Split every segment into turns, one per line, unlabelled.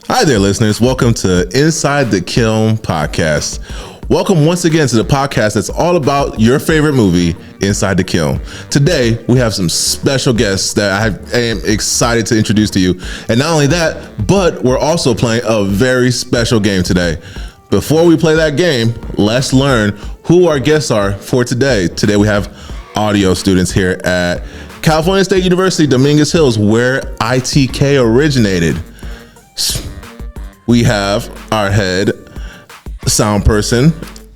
Hi there, listeners. Welcome to Inside the Kiln Podcast. Welcome once again to the podcast that's all about your favorite movie, Inside the Kiln. Today, we have some special guests that I am excited to introduce to you. And not only that, but we're also playing a very special game today. Before we play that game, let's learn who our guests are for today. Today, we have audio students here at California State University, Dominguez Hills, where ITK originated. We have our head sound person,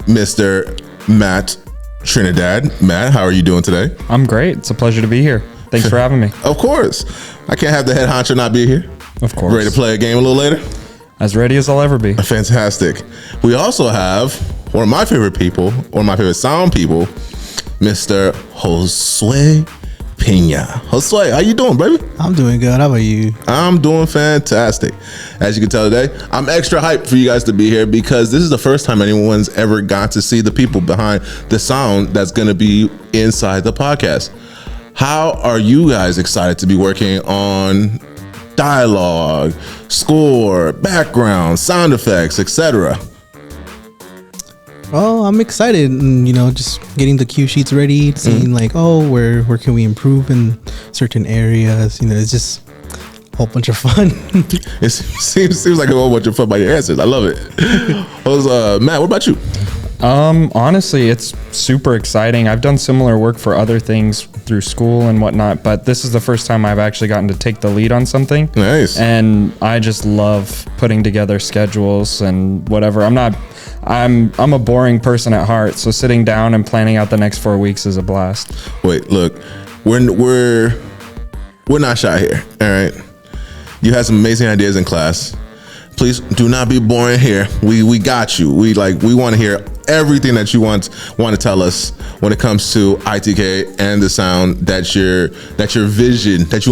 Mr. Matt Trinidad. Matt, how are you doing today?
I'm great. It's a pleasure to be here. Thanks for having me.
Of course. I can't have the head honcho not be here.
Of course.
Ready to play a game a little later?
As ready as I'll ever be.
Fantastic. We also have one of my favorite people, one of my favorite sound people, Mr. Josue Pina. Josue, how you doing, baby?
I'm doing good. How about you?
I'm doing fantastic. As you can tell today, I'm extra hyped for you guys to be here because this is the first time anyone's ever got to see the people behind the sound that's going to be inside the podcast. How are you guys excited to be working on dialogue, score, background, sound effects, etc.?
Oh, I'm excited, and just getting the cue sheets ready, seeing where can we improve in certain areas. It's just a whole bunch of fun.
It seems like a whole bunch of fun by your answers. I love it. Matt, what about you?
Honestly, it's super exciting. I've done similar work for other things through school and whatnot, but this is the first time I've actually gotten to take the lead on something.
Nice.
And I just love putting together schedules and whatever. I'm a boring person at heart, so sitting down and planning out the next 4 weeks is a blast.
Wait, look, we're not shy here. All right, you had some amazing ideas in class. Please do not be boring here. We got you. We want to hear everything that you want to tell us when it comes to ITK and the sound that you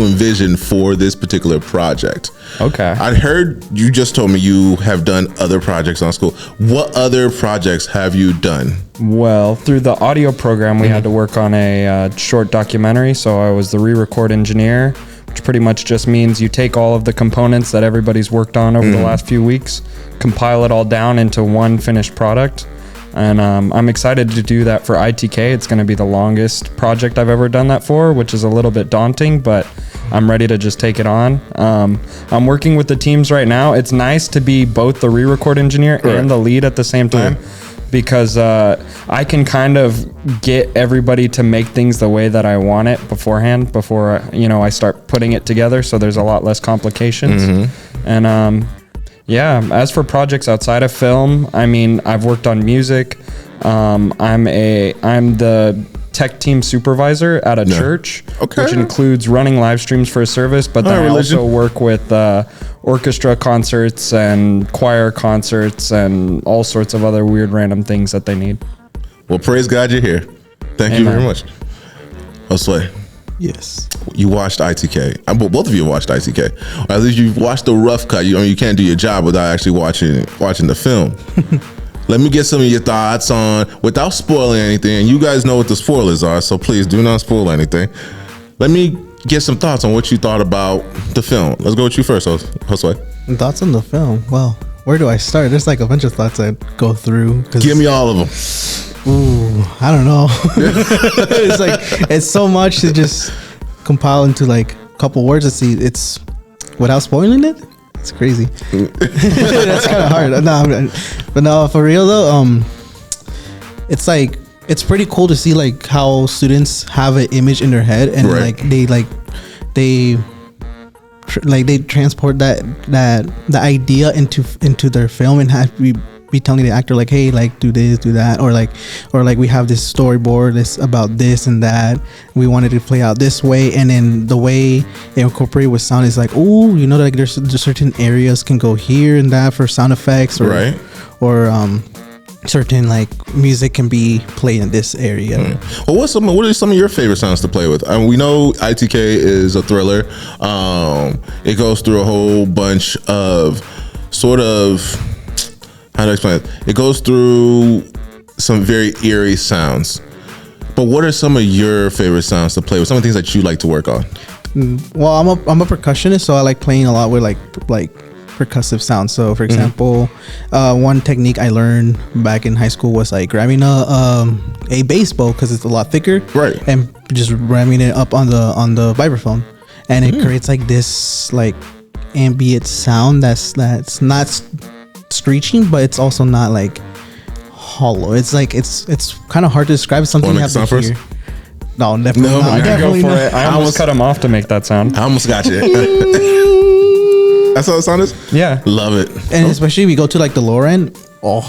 envision for this particular project.
Okay.
I heard you just told me you have done other projects on school. What other projects have you done?
Well, through the audio program, we had to work on a short documentary. So I was the re-record engineer, which pretty much just means you take all of the components that everybody's worked on over the last few weeks, compile it all down into one finished product. And I'm excited to do that for ITK. It's going to be the longest project I've ever done that for, which is a little bit daunting, but I'm ready to just take it on. I'm working with the teams right now. It's nice to be both the re-record engineer and the lead at the same time, because I can kind of get everybody to make things the way that I want it beforehand, before I start putting it together, so there's a lot less complications. And as for projects outside of film, I've worked on music. I'm the tech team supervisor at a church, which includes running live streams for a service, but then I also work with orchestra concerts and choir concerts and all sorts of other weird random things that they need.
Well, praise God you're here. Thank you very much. Josue.
Yes.
You watched ITK. Both of you watched ITK. Or at least you've watched the rough cut. You can't do your job without actually watching the film. Let me get some of your thoughts on, without spoiling anything. And you guys know what the spoilers are, so please do not spoil anything. Let me get some thoughts on what you thought about the film. Let's go with you first, Josue.
Thoughts on the film? Well, where do I start? There's a bunch of thoughts I go through.
Give me all of them.
Ooh, I don't know. It's so much to just compile into a couple words. Let's see, it's without spoiling it. It's crazy. That's kind of hard. But no, for real though, it's pretty cool to see how students have an image in their head, and they transport that idea into their film, and have be telling the actor hey, do this, do that, or we have this storyboard that's about this and that, we wanted to play out this way, and then the way they incorporate with sound is there's certain areas can go here and that for sound effects, or certain music can be played in this area.
Well, what are some of your favorite sounds to play with? We know ITK is a thriller. It goes through a whole bunch of how to explain it? It goes through some very eerie sounds. But what are some of your favorite sounds to play with? Some of the things that you like to work on?
Well, I'm a percussionist, so I like playing a lot with like percussive sounds. So for example, one technique I learned back in high school was like grabbing a bass bowl because it's a lot thicker,
right,
and just ramming it up on the vibraphone, and it creates like this like ambient sound that's not screeching, but it's also not like hollow. It's like it's kind of hard to describe. It's something you have to hear. First? No, definitely not.
I definitely go for it. I almost cut him off to make that sound.
I almost got you. That's how the sound is?
Yeah.
Love it.
And especially if we go to like the lower end. Oh,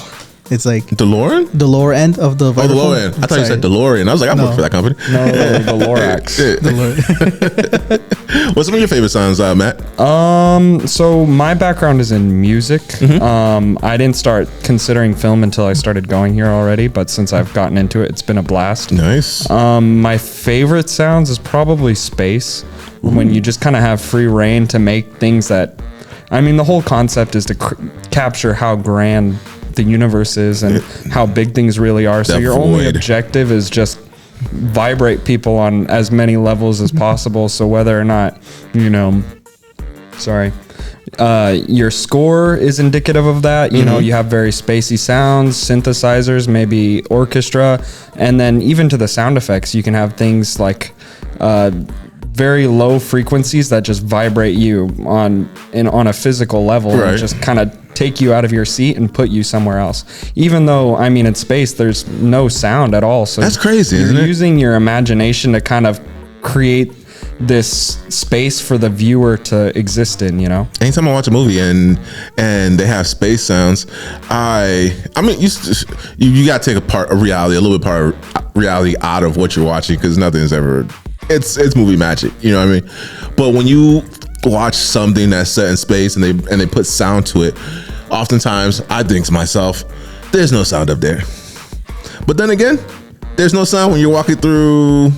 it's like
DeLorean?
The lower end of the vibraphone.
Oh, the lower end. I thought you said DeLorean. I was like, I'm working for that company.
No, the Lorax.
What's some of your favorite songs, Matt?
So my background is in music. I didn't start considering film until I started going here already, but since I've gotten into it, it's been a blast.
Nice.
My favorite sounds is probably space. When you just kind of have free reign to make things that, I mean, the whole concept is to capture how grand the universe is and how big things really are. So your only objective is just vibrate people on as many levels as possible. So whether or not, your score is indicative of that. You know, you have very spacey sounds, synthesizers, maybe orchestra, and then even to the sound effects, you can have things like very low frequencies that just vibrate you on a physical level, and just kind of take you out of your seat and put you somewhere else. Even though, I mean, in space, there's no sound at all. So
that's crazy, isn't it?
You're using your imagination to kind of create this space for the viewer to exist in,
Anytime I watch a movie and they have space sounds, I mean, you got to take a little bit of reality out of what you're watching, because nothing's ever, it's movie magic, you know what I mean? But when you watch something that's set in space and they put sound to it, oftentimes I think to myself, there's no sound up there. But then again, there's no sound when you're walking through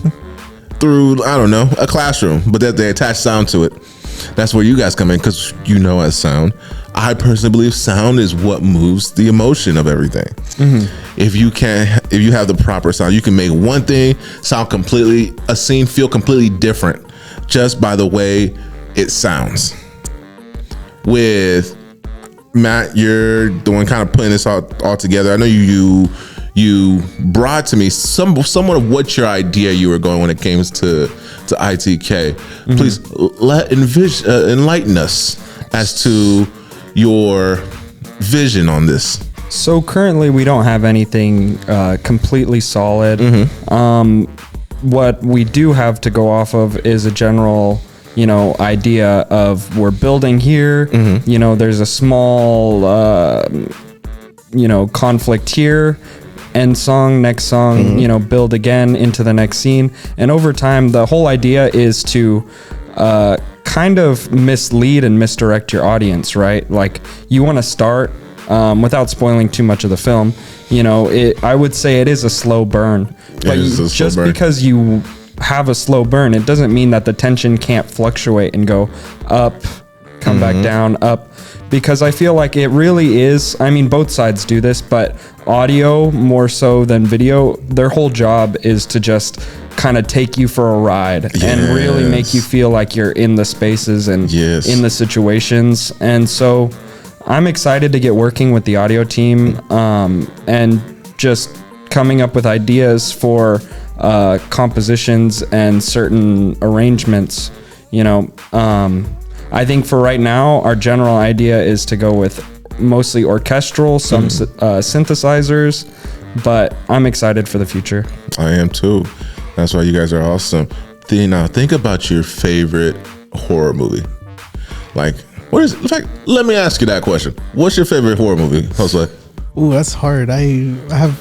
I don't know, a classroom, but they attach sound to it. That's where you guys come in, because as sound, I personally believe sound is what moves the emotion of everything. If you have the proper sound, you can make one thing a scene feel completely different just by the way it sounds. With Matt, you're the one kind of putting this all together. I know you brought to me somewhat of what your idea you were going when it came to ITK. Please enlighten us as to your vision on this.
So currently we don't have anything completely solid. What we do have to go off of is a general idea of, we're building here, there's a small conflict here, end song, next song, build again into the next scene. And over time, the whole idea is to kind of mislead and misdirect your audience, right? Like, you want to start, without spoiling too much of the film, I would say it is a slow burn. But just because you have a slow burn, it doesn't mean that the tension can't fluctuate and go up, come back down, up. Because I feel like it really is, I mean, both sides do this, but audio more so than video, their whole job is to just kind of take you for a ride and really make you feel like you're in the spaces and in the situations. And so I'm excited to get working with the audio team and just coming up with ideas for compositions and certain arrangements, I think for right now, our general idea is to go with mostly orchestral, some synthesizers, but I'm excited for the future.
I am too. That's why you guys are awesome. Now, think about your favorite horror movie. Like, what is? In fact, let me ask you that question. What's your favorite horror movie, Josue?
Ooh, that's hard. I have,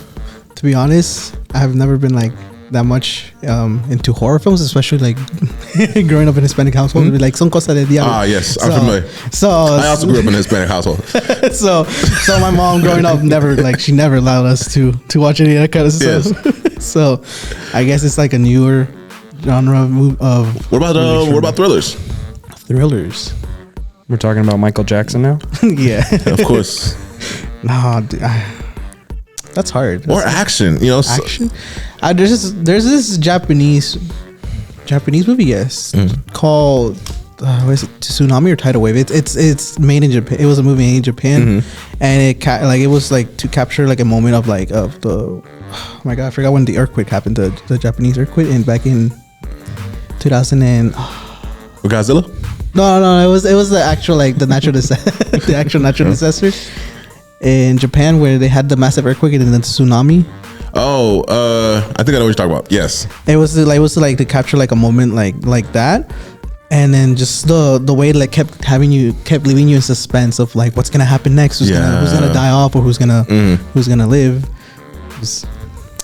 to be honest, I have never been like that much into horror films, especially like growing up in a Hispanic household. Like, son cosa de diablo.
Ah, yes, I'm familiar.
So
I also grew up in a Hispanic household.
so my mom growing up she never allowed us to watch any of that kind of stuff. Yes. So I guess it's like a newer genre of.
What about thrillers?
Thrillers.
We're talking about Michael Jackson now.
Yeah,
of course.
No, that's hard.
Or action,
action. There's this Japanese Japanese movie, yes, called what is it, Tsunami or Tidal Wave. It's made in Japan. It was a movie made in Japan, and it was like to capture like a moment of like of the. Oh my god, I forgot when the earthquake happened. The Japanese earthquake, and back in 2000 and.
Godzilla?
No. It was the actual like the natural the actual natural disaster in Japan where they had the massive earthquake and then the tsunami.
Oh, I think I know what you're talking about. Yes.
It was like to capture like a moment like that, and then just the way like kept leaving you in suspense of like what's gonna happen next, who's gonna die off or who's gonna live.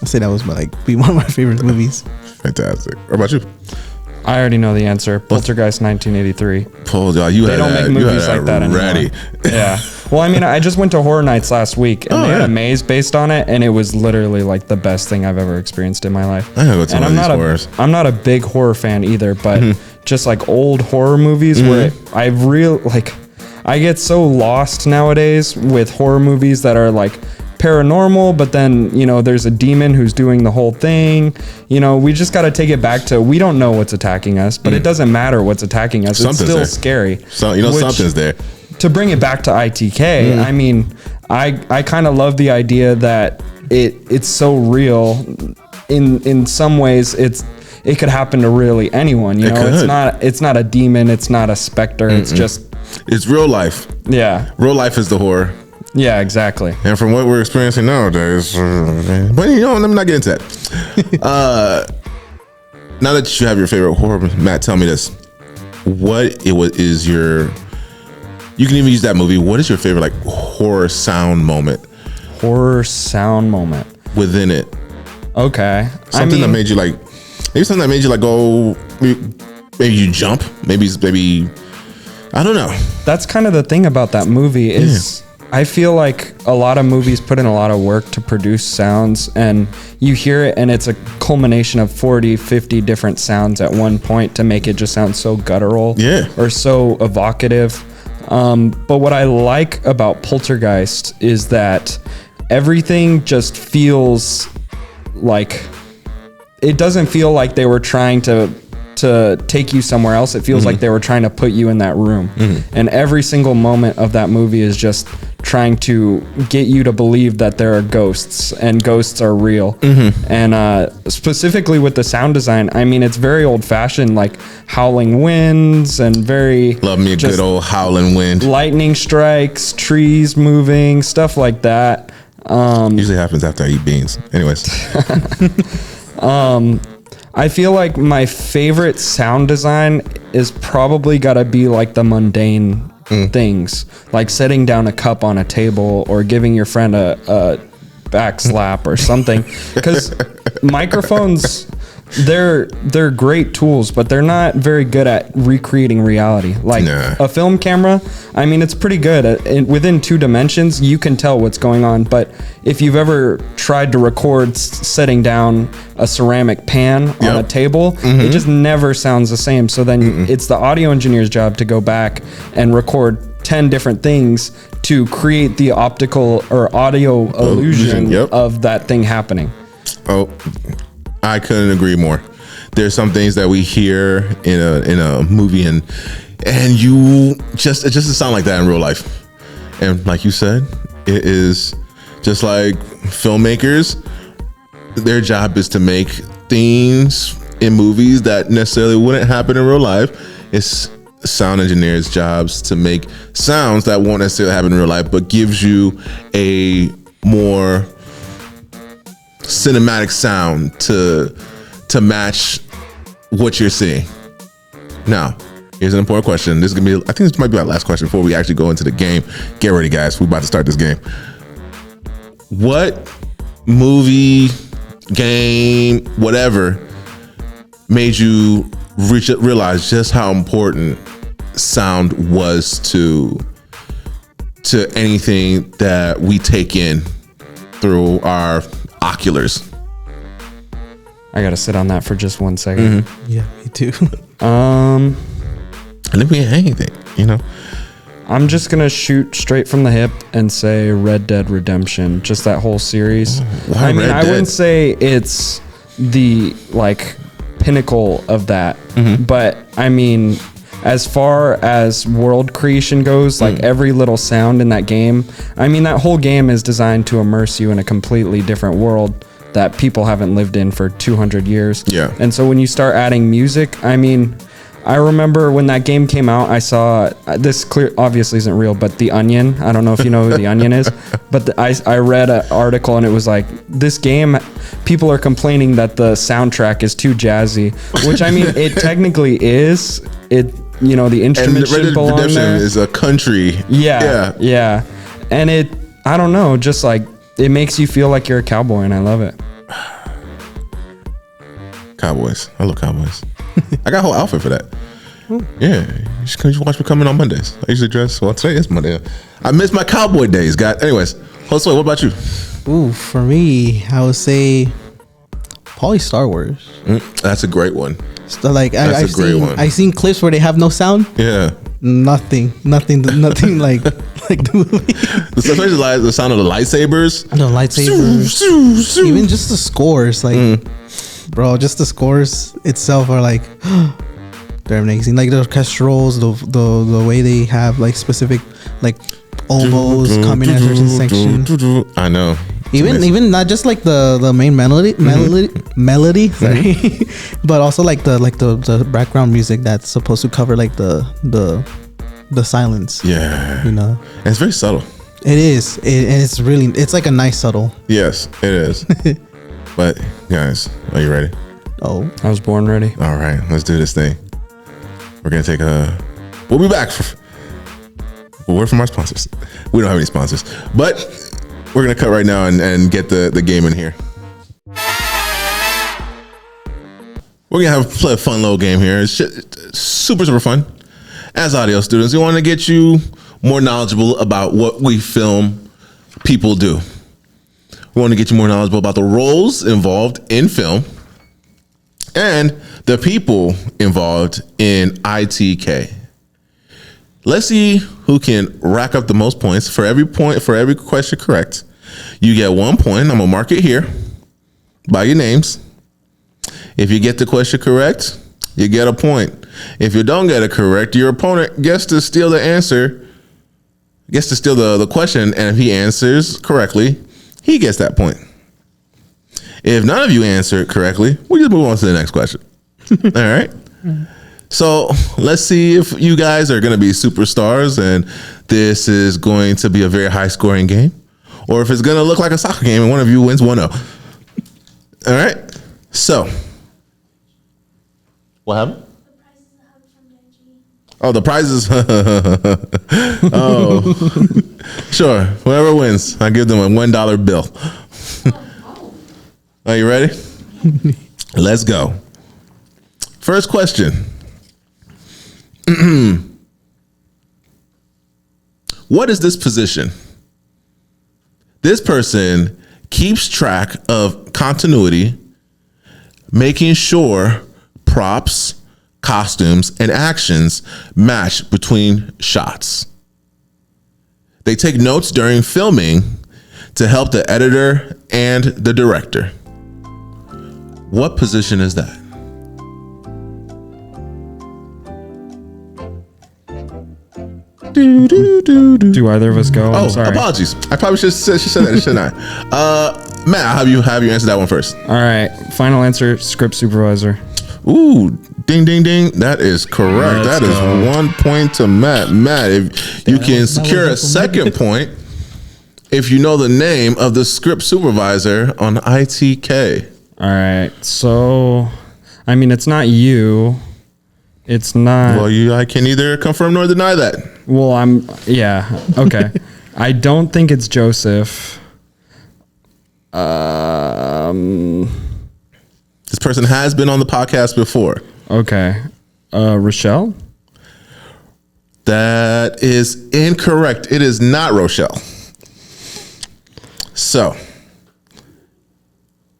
I say that was be one of my favorite movies.
Fantastic. What about you?
I already know the answer. Poltergeist 1983.
They
don't make movies like that anymore.
Ready.
Yeah. Well, I mean, I just went to Horror Nights last week, and they had a maze based on it, and it was literally like the best thing I've ever experienced in my life.
I gotta go to one of these horrors.
I'm not a big horror fan either, but just like old horror movies where I get so lost nowadays with horror movies that are like paranormal, but then there's a demon who's doing the whole thing. We just got to take it back to we don't know what's attacking us, but it doesn't matter what's attacking us. It's still scary.
So something's there.
To bring it back to ITK, I mean, I kind of love the idea that it's so real. In some ways, it could happen to really anyone. It's not a demon. It's not a specter. It's
real life.
Yeah,
real life is the horror.
Yeah, exactly.
And from what we're experiencing nowadays, but let me not get into that. Now that you have your favorite horror, Matt, tell me this: is your? You can even use that movie. What is your favorite horror sound moment? Horror sound moment
within it. Okay.
Something that made you go. Maybe you jump. Maybe I don't know.
That's kind of the thing about that movie is. Yeah. I feel like a lot of movies put in a lot of work to produce sounds, and you hear it and it's a culmination of 40, 50 different sounds at one point to make it just sound so guttural or so evocative. But what I like about Poltergeist is that everything just feels like, it doesn't feel like they were trying to take you somewhere else. It feels like they were trying to put you in that room. And every single moment of that movie is just trying to get you to believe that there are ghosts and ghosts are real. And specifically with the sound design, I mean, it's very old fashioned, like howling winds and very...
Love me a good old howling wind.
Lightning strikes, trees moving, stuff like that.
Usually happens after I eat beans. Anyways.
I feel like my favorite sound design is probably gotta be like the mundane things, like setting down a cup on a table or giving your friend a back slap or something. Because microphones, they're great tools, but they're not very good at recreating reality. Like a film camera, I mean, it's pretty good. Within 2 dimensions, you can tell what's going on. But if you've ever tried to record setting down a ceramic pan on a table, it just never sounds the same. So then it's the audio engineer's job to go back and record 10 different things to create the optical or audio illusion of that thing happening.
Oh, I couldn't agree more. There's some things that we hear in a movie and you it just doesn't sound like that in real life. And like you said, it is just like filmmakers. Their job is to make things in movies that necessarily wouldn't happen in real life. It's sound engineers' jobs to make sounds that won't necessarily happen in real life, but gives you a more cinematic sound to match what you're seeing. Now, here's an important question. This is gonna be, I think this might be our last question before we actually go into the game. Get ready, guys. We're about to start this game. What movie, game, whatever made you realize just how important sound was to anything that we take in through our oculars?
I gotta sit on that for just 1 second.
Yeah, me too.
And then we ain't anything,
I'm just gonna shoot straight from the hip and say Red Dead Redemption. Just that whole series.
Why
I mean,
Red
I
Dead?
wouldn't say it's the pinnacle of that. But I mean, as far as world creation goes, like every little sound in that game, I mean, that whole game is designed to immerse you in a completely different world that people haven't lived in for 200 years.
Yeah.
And so when you start adding music, I mean, I remember when that game came out, I saw this obviously isn't real, but The Onion. I don't know if you know who The Onion is, but I read an article and it was like, this game, people are complaining that the soundtrack is too jazzy, which I mean, it technically is. It, you know, the instruments should belong
Redemption
there.
is a country.
Yeah. And it, I don't know, just like, it makes you feel like you're a cowboy, and I love it.
Cowboys. I love Cowboys. I got a whole outfit for that. Yeah, you should watch me coming on Mondays. I usually dress. Well, today is Monday. I miss my cowboy days, guys. Anyways, Josue, what about you?
Ooh, for me, I would say probably Star Wars.
That's a great one.
So like
That's a great one.
I've seen clips where they have no sound.
Yeah.
Nothing like the movie.
Especially the sound of the lightsabers.
The lightsabers. Even just the scores, like, bro, just the scores itself are like, they're amazing. Like the orchestrals, the way they have like specific like oboes coming at certain sections.
I know.
Even not just like the main melody, sorry, but also like the background music that's supposed to cover like the silence.
Yeah,
you know,
and it's very subtle.
It is, and it's like a nice subtle.
Yes, it is. But guys, are you ready?
Oh,
I was born ready.
All right, let's do this thing. We're gonna take we'll be back. We'll word from our sponsors. We don't have any sponsors, but we're gonna cut right now and get the game in here. We're gonna play a fun little game here. It's super fun. As audio students, we want to get you more knowledgeable about what we film people do. We want to get you more knowledgeable about the roles involved in film and the people involved in ITK. Let's see who can rack up the most points. For every question correct, you get 1 point. I'm gonna mark it here by your names. If you get the question correct, you get a point. If you don't get it correct, your opponent gets to steal the answer, gets to steal the question, and if he answers correctly, he gets that point. If none of you answer it correctly, we just move on to the next question. All right? So let's see if you guys are going to be superstars and this is going to be a very high scoring game, or if it's going to look like a soccer game and one of you wins 1-0. All right. So what happened? Oh, the prizes. Oh, sure. Whoever wins, I give them a $1 bill. Are you ready? Let's go. First question. What is this position? This person keeps track of continuity, making sure props, costumes, and actions match between shots. They take notes during filming to help the editor and the director. What position is that?
Do either of us go?
Oh,
I'm sorry.
apologies. I probably should have said that, shouldn't I? Matt, have you answer that one first?
All right. Final answer, script supervisor.
Ooh, ding, ding, ding. That is correct.
Let's
that is
go.
1 point to Matt. Matt, if you can secure a second point, if you know the name of the script supervisor on ITK.
All right. So, I mean, it's not you. It's not.
Well, I can neither confirm nor deny that.
Well, yeah. Okay. I don't think it's Joseph.
This person has been on the podcast before.
Okay. Rochelle?
That is incorrect. It is not Rochelle. So,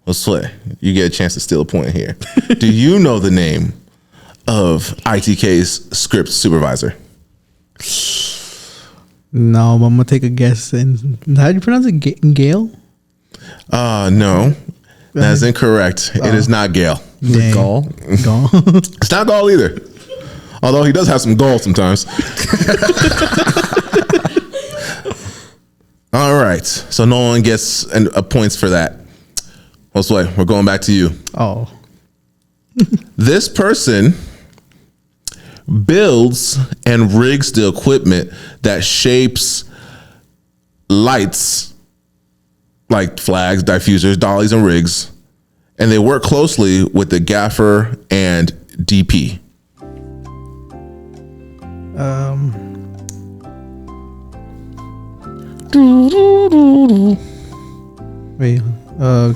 let's play. You get a chance to steal a point here. Do you know the name of ITK's script supervisor?
No, but I'm gonna take a guess. And how do you pronounce it? Gael?
No, that's incorrect. It is not Gail.
With Gael.
Gael.
It's not Gael either. Although he does have some Gael sometimes. All right. So no one gets points for that. Josue, we're going back to you.
Oh.
This person builds and rigs the equipment that shapes lights like flags, diffusers, dollies, and rigs, and they work closely with the gaffer and DP.
Wait,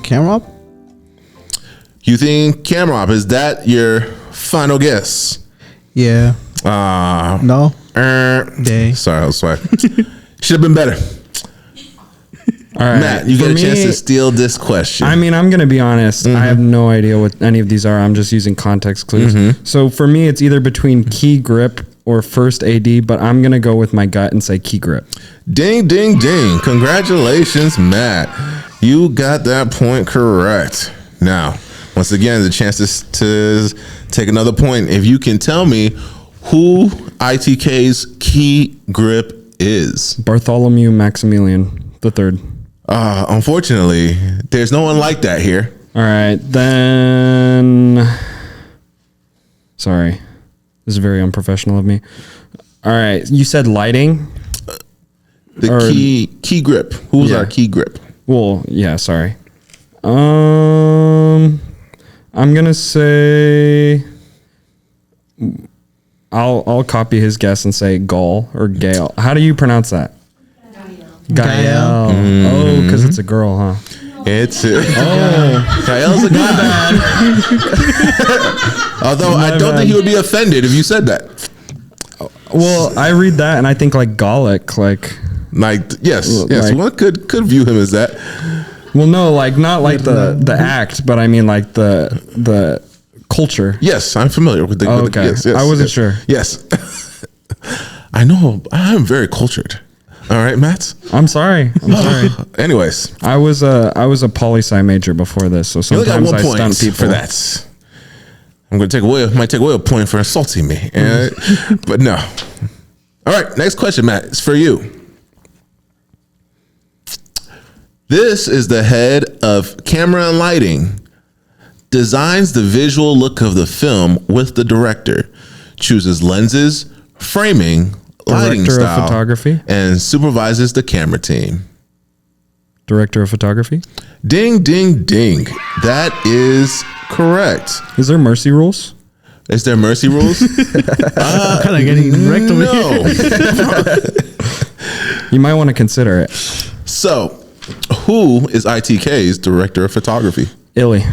camera op?
You think camera op, is that your final guess?
Yeah. No. Day.
Sorry, I was sorry. Should have been better.
All right.
Matt, you get a chance to steal this question.
I mean, I'm going to be honest. I have no idea what any of these are. I'm just using context clues. So for me, it's either between key grip or first AD, but I'm going to go with my gut and say key grip.
Ding, ding, ding. Congratulations, Matt. You got that point correct. Now, once again, the chance to take another point. If you can tell me who ITK's key grip is.
Bartholomew Maximilian III.
Unfortunately, there's no one like that here.
All right, then. Sorry. This is very unprofessional of me. All right, you said lighting?
The key grip. Who's our key grip?
Well, yeah, sorry. I'm gonna say I'll copy his guess and say Gael or Gael. How do you pronounce that? Gael. Oh, because it's a girl, huh?
It's Gael's a guy. Although I don't think he would be offended if you said that.
Well, I read that and I think like Gallic, like
yes,
like,
one could view him as that.
Well, no, like not like the act, but I mean like the culture.
Yes, I'm familiar with the.
Okay,
yes,
I wasn't sure.
Yes, I know. I'm very cultured. All right, Matt.
I'm sorry.
Anyways,
I was a poli-sci major before this, so sometimes I stunt people
for that. I'm going to might take away a point for insulting me, but no. All right, next question, Matt. It's for you. This is the head of camera and lighting. Designs the visual look of the film with the director. Chooses lenses, framing, lighting
Director
style,
of photography,
and supervises the camera team.
Director of photography.
Ding, ding, ding. That is correct.
Is there mercy rules?
Is there mercy rules?
Kind of getting wrecked over here.
You might want to consider it.
So, who is ITK's director of photography?
Illy.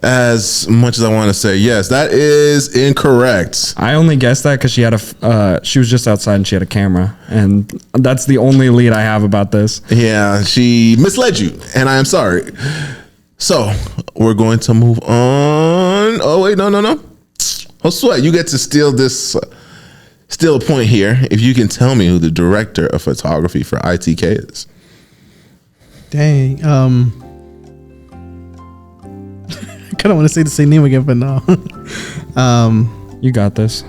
As much as I want to say yes, that is incorrect.
I only guessed that because she had she was just outside and she had a camera, and that's the only lead I have about this.
Yeah, she misled you, and I am sorry. So we're going to move on. Oh wait, no. Josue, you get to steal a point here if you can tell me who the director of photography for ITK is.
Dang. I kind of want to say the same name again, but no.
You got this.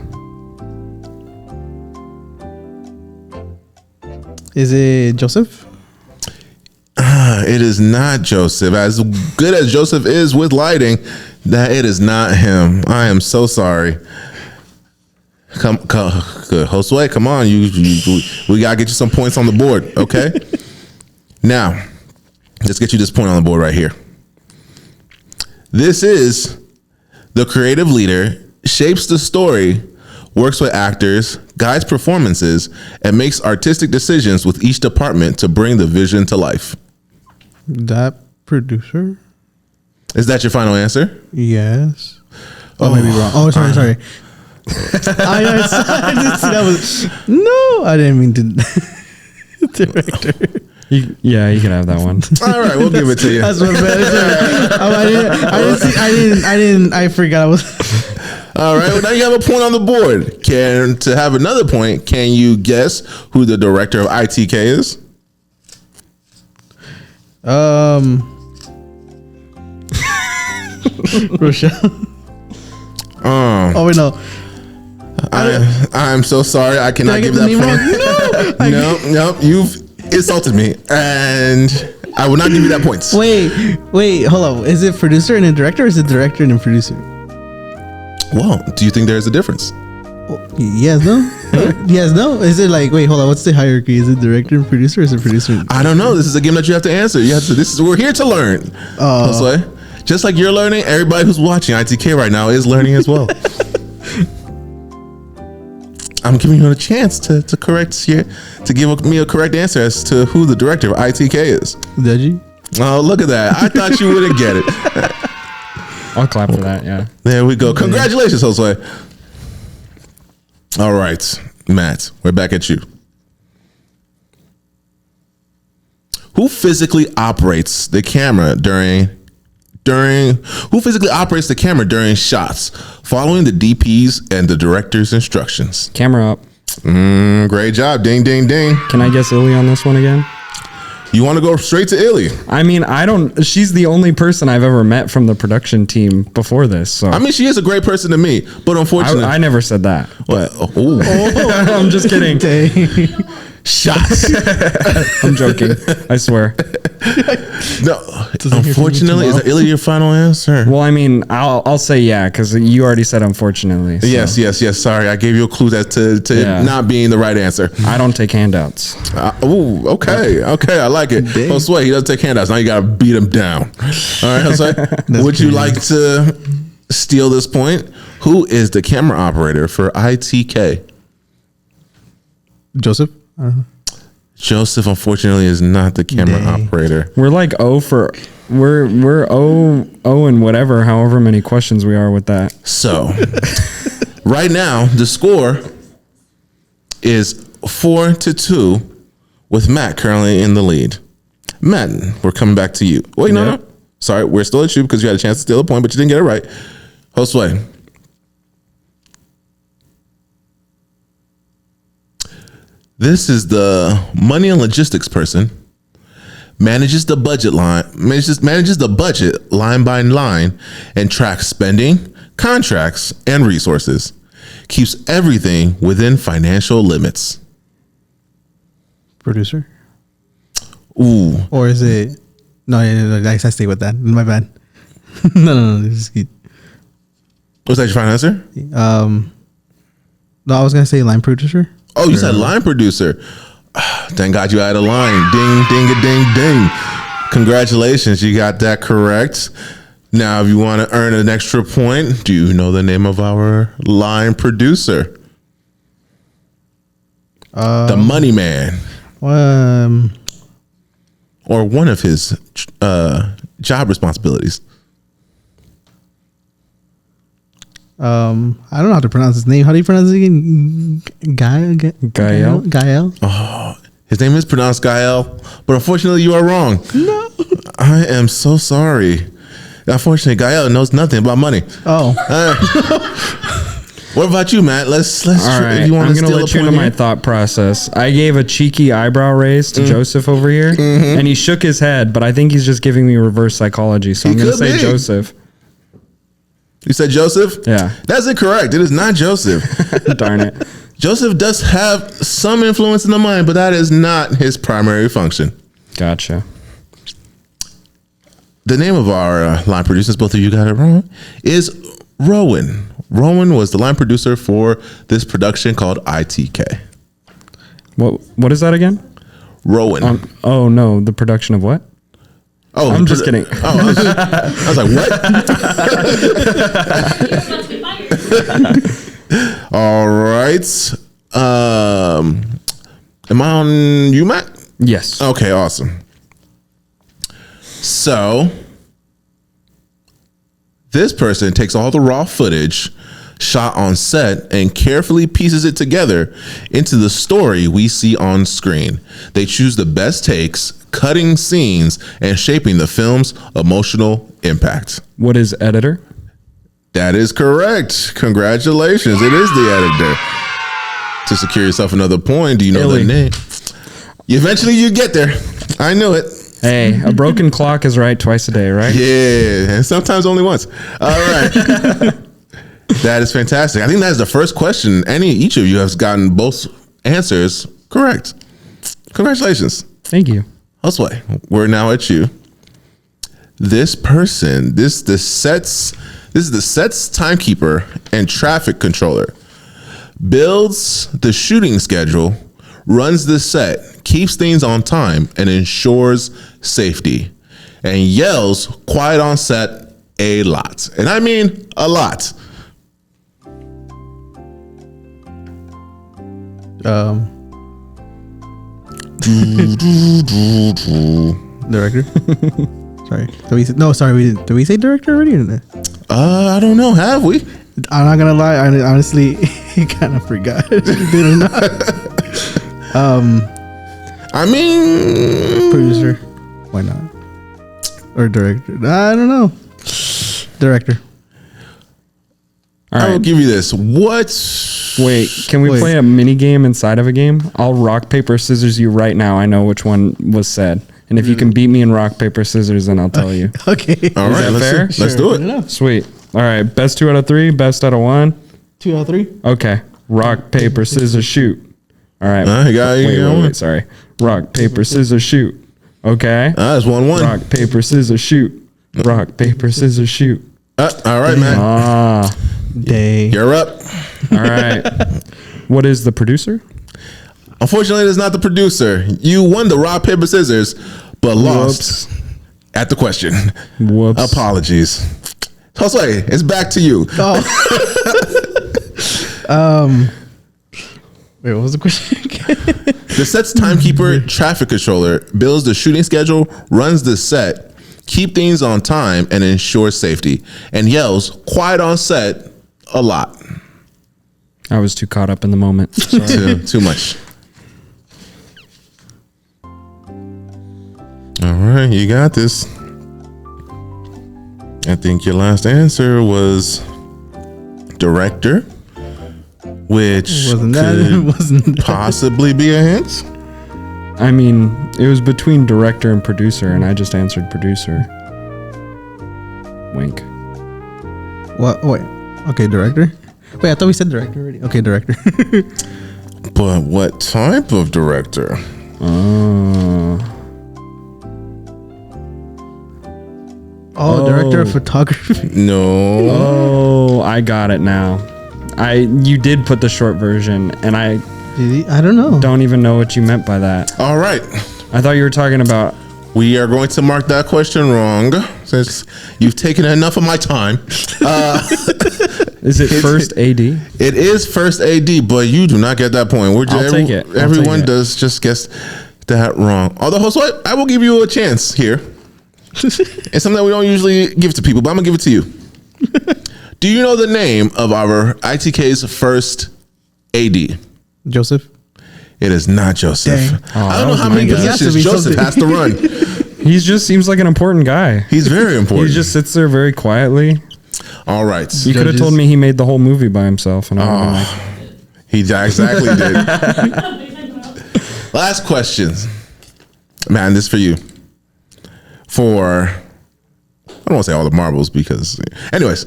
Is it Joseph?
It is not Joseph. As good as Joseph is with lighting, that it is not him. I am so sorry. Come, good. Josue, come on. We gotta get you some points on the board, okay? Now, let's get you this point on the board right here. This is the creative leader, shapes the story, works with actors, guides performances, and makes artistic decisions with each department to bring the vision to life.
That producer?
Is that your final answer?
Yes. Oh, maybe wrong. Oh, sorry. I didn't see that was. No, I didn't mean to. Director.
You can have that one.
All right, we'll give it to you.
That's what I forgot I was.
All right, well, now you have a point on the board. To have another point, can you guess who the director of ITK is?
Rocel. Oh wait, no.
I'm so sorry. I cannot give that point. No, you've insulted me, and I will not give you that point.
Wait, hold on. Is it producer and a director, or is it director and a producer?
Well, do you think there's a difference?
Yes, no? Yes, no? Is it like, wait, hold on, what's the hierarchy? Is it director and producer, or is it producer?
I don't know. This is a game that you have to answer. We're here to learn. Josue. Just like you're learning, everybody who's watching ITK right now is learning as well. I'm giving you a chance to give me a correct answer as to who the director of ITK is.
Deji?
Oh, look at that. I thought you wouldn't get it.
I'll clap for that, yeah.
There we go. Congratulations, Josue. All right, Matt, we're back at you. Who physically operates the camera during shots, following the DP's and the director's instructions?
Camera up.
Great job. Ding, ding, ding.
Can I guess Illy on this one again?
You want to go straight to Illy?
I mean, she's the only person I've ever met from the production team before this. So
I mean, she is a great person to me, but unfortunately,
I never said that.
But
I'm just kidding.
Shots.
I'm joking. I swear.
No, unfortunately, is Illy your final answer?
Well, I mean, I'll say yeah, because you already said unfortunately. So.
Yes. Sorry, I gave you a clue as to it not being the right answer.
I don't take handouts.
Okay. I like it. Josue, he doesn't take handouts. Now you gotta beat him down. All right, Josue, would you like to steal this point? Who is the camera operator for ITK?
Joseph?
Joseph, unfortunately, is not the camera operator.
We're like we're O and whatever, however many questions we are with that.
So right now the score is 4-2 with Matt currently in the lead. Matt, we're coming back to you. Wait, no. Sorry, we're still at you because you had a chance to steal a point, but you didn't get it right. Josue. This is the money and logistics person, manages the budget line by line, and tracks spending, contracts, and resources. Keeps everything within financial limits.
Producer?
Ooh.
Or is it? No, I stay with that. My bad. No. Just keep.
Was that your final answer?
No, I was gonna say line producer.
Oh, you said line producer. Thank God you had a line. Ding, ding, a ding, ding. Congratulations, you got that correct. Now, if you want to earn an extra point, do you know the name of our line producer? The Money Man. Or one of his job responsibilities.
I don't know how to pronounce his name. How do you pronounce it again? Gael.
Oh, his name is pronounced Gael, but unfortunately you are wrong.
No.
I am so sorry. Unfortunately, Gael knows nothing about money.
Oh.
What about you, Matt? Let's.
All right, I'm going to let you know my thought process. I gave a cheeky eyebrow raise to Joseph over here, and he shook his head, but I think he's just giving me reverse psychology, so I'm going to say Joseph.
You said Joseph?
Yeah.
That's incorrect. It is not Joseph.
Darn it.
Joseph does have some influence in the mind, but that is not his primary function.
Gotcha.
The name of our line producers, both of you got it wrong, is Rowen. Rowen was the line producer for this production called ITK.
What is that again?
Rowen.
Oh, no. The production of what?
Oh,
I'm just kidding.
Oh, I was like, what? All right. Am I on you, Matt?
Yes.
Okay, awesome. So this person takes all the raw footage shot on set and carefully pieces it together into the story we see on screen. They choose the best takes, cutting scenes, and shaping the film's emotional impact.
What is editor?
That is correct. Congratulations. It is the editor. To secure yourself another point, do you know the name? Eventually you get there. I knew it.
Hey, a broken clock is right twice a day, right?
Yeah, and sometimes only once. All right. That is fantastic. I think that is the first question. Each of you has gotten both answers correct. Congratulations.
Thank you.
Josue, we're now at you. This person, this is the set's timekeeper and traffic controller. Builds the shooting schedule, runs the set, keeps things on time, and ensures safety. And yells quiet on set a lot. And I mean a lot.
Director. Sorry. We didn't. Did we say director already?
I don't know. Have we?
I'm not gonna lie. I honestly kind of forgot. Did or not?
I mean,
Producer. Why not? Or director? I don't know. Director.
All
I will
right.
give you this. What?
Wait, can we play a mini game inside of a game? I'll rock, paper, scissors you right now. I know which one was said. And if you can beat me in rock, paper, scissors, then I'll tell you.
Okay.
All right.
that fair?
Let's do it.
Sweet. All right. Best 2 out of 3, best out of 1.
2 out of 3.
Okay. Rock, paper, scissors, shoot. All right.
You got
Wait, sorry. Rock, paper, scissors, shoot. Okay.
That's 1-1.
Rock, paper, scissors, shoot. Rock, paper, scissors, shoot.
All right, man.
Day.
You're up.
All right. What is the producer?
Unfortunately, it is not the producer. You won the rock, paper, scissors, but lost at the question.
Whoops.
Apologies. Josue, it's back to you.
Oh. Wait, what was the question again?
The set's timekeeper, traffic controller, builds the shooting schedule, runs the set, keep things on time, and ensures safety, and yells quiet on set a lot.
I was too caught up in the moment. Sorry.
Too much. All right, you got this. I think your last answer was director, which
Wasn't
possibly be a hint.
I mean, it was between director and producer, and I just answered producer. Wink.
What? Wait. Okay, director. Wait, I thought we said director already. Okay, director.
But what type of director?
Director of photography.
No.
Oh, I got it now. You did put the short version, and I
Did he? I don't know.
don't even know what you meant by that.
All right.
I thought you were talking about.
We are going to mark that question wrong since you've taken enough of my time.
Is it first AD?
It is first AD, but you do not get that point.
I'll take it.
Everyone does just guess that wrong. Although, Josue, I will give you a chance here. It's something that we don't usually give to people, but I'm going to give it to you. Do you know the name of our ITK's first AD?
Joseph.
It is not Joseph.
Dang.
I don't know how many
God.
positions
It has to
Joseph
be
has to run.
He just seems like an important guy.
He's very important.
He just sits there very quietly.
All right.
You could have told me he made the whole movie by himself, and I would have been like,
He exactly did. Last question. Man, this is for you. For, I don't want to say all the marbles because, anyways,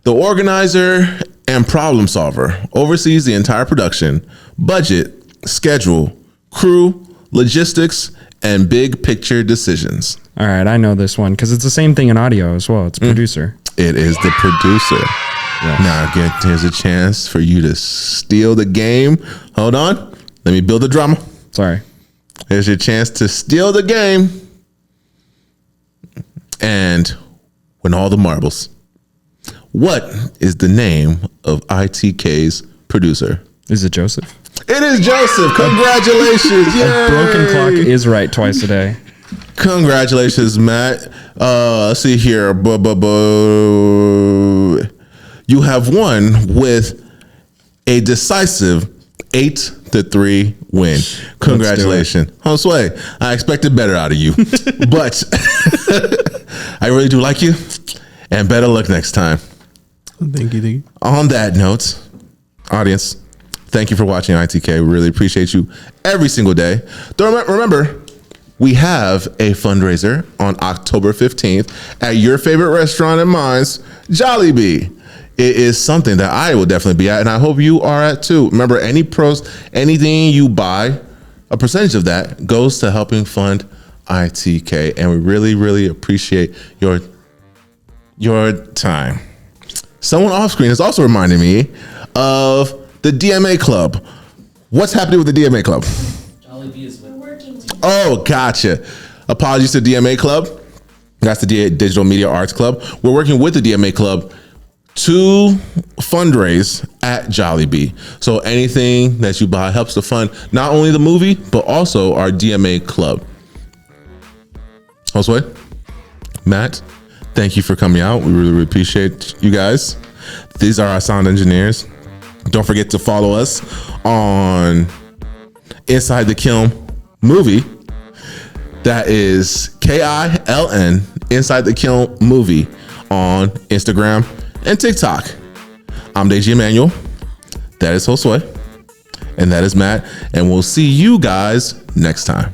the organizer and problem solver oversees the entire production, budget, schedule, crew, logistics, and big picture decisions.
all right, I know this one because it's the same thing in audio as well. It's producer.
It is the producer. Now, again, here's a chance for you to steal the game. Hold on. Let me build the drama.
Sorry.
Here's your chance to steal the game and win all the marbles. What is the name of ITK's producer?
Is it Joseph?
It is Joseph. Congratulations. Yay.
A broken clock is right twice a day.
Congratulations, Matt. Let's see here. You have won with a decisive 8-3 win. Congratulations. Josue, I expected better out of you, but I really do like you, and better luck next time.
Thank you.
On that note, audience, thank you for watching ITK. We really appreciate you every single day. Remember, we have a fundraiser on October 15th at your favorite restaurant and mine's, Jollibee. It is something that I will definitely be at, and I hope you are at too. Remember, anything you buy, a percentage of that goes to helping fund ITK, and we really, really appreciate your time. Someone off screen is also reminding me of the DMA Club. What's happening with the DMA Club? Oh, gotcha. Apologies to DMA Club. That's the Digital Media Arts Club. We're working with the DMA Club to fundraise at Jollibee. So anything that you buy helps to fund not only the movie, but also our DMA Club. Josue, Matt, thank you for coming out. We really, really appreciate you guys. These are our sound engineers. Don't forget to follow us on Inside the Kiln Movie. That is KILN, Inside the Kiln Movie, on Instagram and TikTok. I'm Deji Emmanuel. That is Josue. And that is Matt. And we'll see you guys next time.